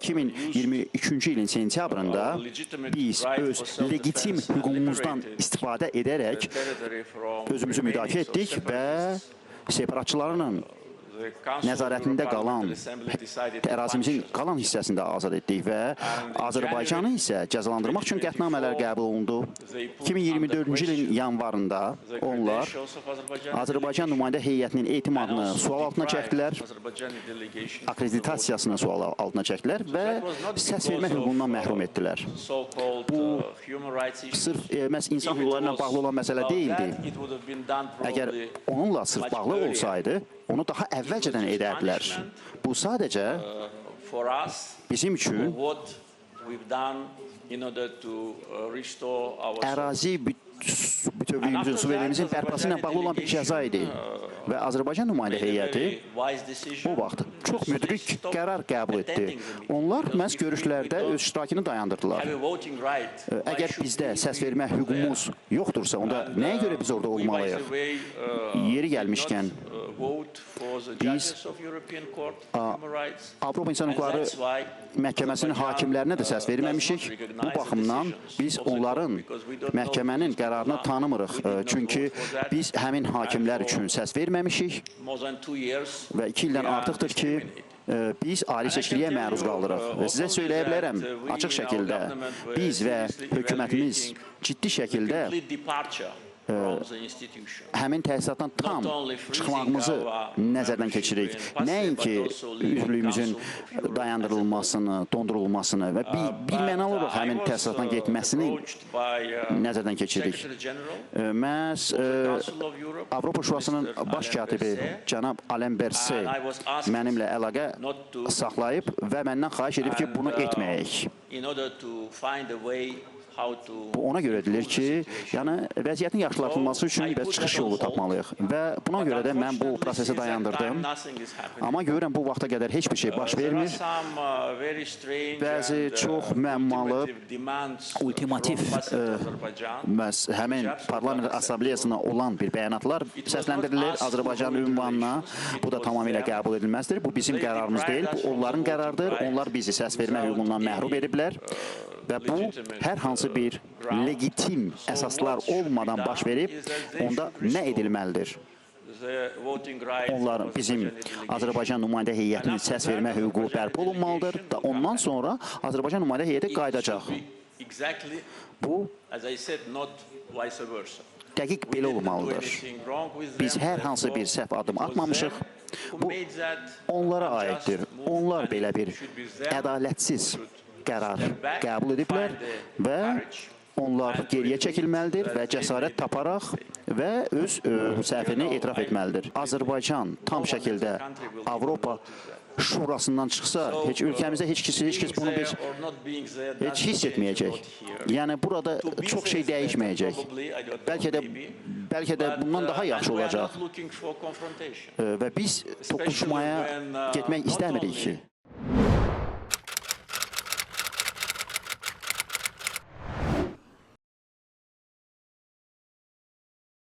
2022-cü ilin sentyabrında biz öz legitim hüququmuzdan istifadə edərək özümüzü müdafiə etdik və separatçıların nəzarətində qalan ərazimizin qalan hissəsində azad etdik və Azərbaycanı isə cəzalandırmaq üçün qətnamələr qəbul olundu. 2024-cü ilin yanvarında onlar Azərbaycan nümayəndə heyətinin etimadını sual altına çəkdilər, akreditasiyasını sual altına çəkdilər və səs vermə hüququndan məhrum etdilər. Bu, sırf məhz insan hüquqlarına bağlı olan məsələ deyildi. Əgər onunla sırf bağlı olsaydı, onu daha əvvəlcədən edərdilər. Bu sadəcə bizim üçün ərazi bütövlüyümüzün, suverenimizin bərpası ilə bağlı olan bir cəza idi. Və Azərbaycan nümayəndə heyəti o vaxt çox müdrik qərar qəbul etdi. Onlar məhz görüşlərdə öz iştirakını dayandırdılar. Əgər bizdə səs vermə hüququmuz yoxdursa, onda nəyə görə biz orada olmalıyıq? Yeri gəlmişkən, biz Avropa İnsan Hüquqları Məhkəməsinin hakimlərinə də səs verməmişik. Bu baxımdan biz onların məhkəmənin qərarını tanımırıq. Çünki biz həmin hakimlər üçün səs verməmişik və 2 ildən artıqdır ki, biz ali seçkiliyə məruz qaldırıq. Və sizə söyləyə bilərəm, açıq şəkildə biz və hökumətimiz ciddi şəkildə həmin təsisatdan tam çıxmağımızı nəzərdən keçirik. Nəinki üzvlüyümüzün dayandırılmasını, dondurulmasını və bilmənalı olaraq həmin təsisatdan getməsini nəzərdən keçirik. Məhz Avropa Şurasının baş katibi cənab Alain Berset mənimlə əlaqə saxlayıb və məndən xahiş edib ki, bunu etməyək. Bu ona görə edilir ki, yəni vəziyyətin yaxşılaşdırılması üçün biz çıxış yolu tapmalıyıq və buna görə də mən bu prosesi dayandırdım. Amma görürəm bu vaxta qədər heç bir şey baş vermir. Bəzi çox müəmmalı, ultimativ həmin parlament assambleyasına olan bir bəyanatlar səsləndirilir Azərbaycan ünvanına. Bu da tamamilə qəbul edilməzdir. Bu bizim qərarımız deyil, bu onların qərarıdır. Onlar bizi səs vermə hüququndan məhrum ediblər. Və bu, hər hansı bir legitim əsaslar olmadan baş verib, onda nə edilməlidir? Onlar bizim Azərbaycan nümayəndə heyətinin səs vermə hüququ bərpa olunmalıdır. Ondan sonra Azərbaycan nümayəndə heyəti qayıdacaq. Bu, dəqiq belə olmalıdır. Biz hər hansı bir səhv addım atmamışıq. Bu, onlara aiddir. Onlar belə bir ədalətsiz qərar qəbul ediblər və onlar geriyə çəkilməlidir və cəsarət taparaq və öz səhvini etiraf etməlidir. Azərbaycan tam şəkildə Avropa Şurasından çıxsa, heç ölkəmizdə heç kəs bunu heç hiss etməyəcək. Yəni, burada çox şey dəyişməyəcək. Bəlkə də bundan daha yaxşı olacaq. Və biz toqquşmaya getmək istəmirik ki.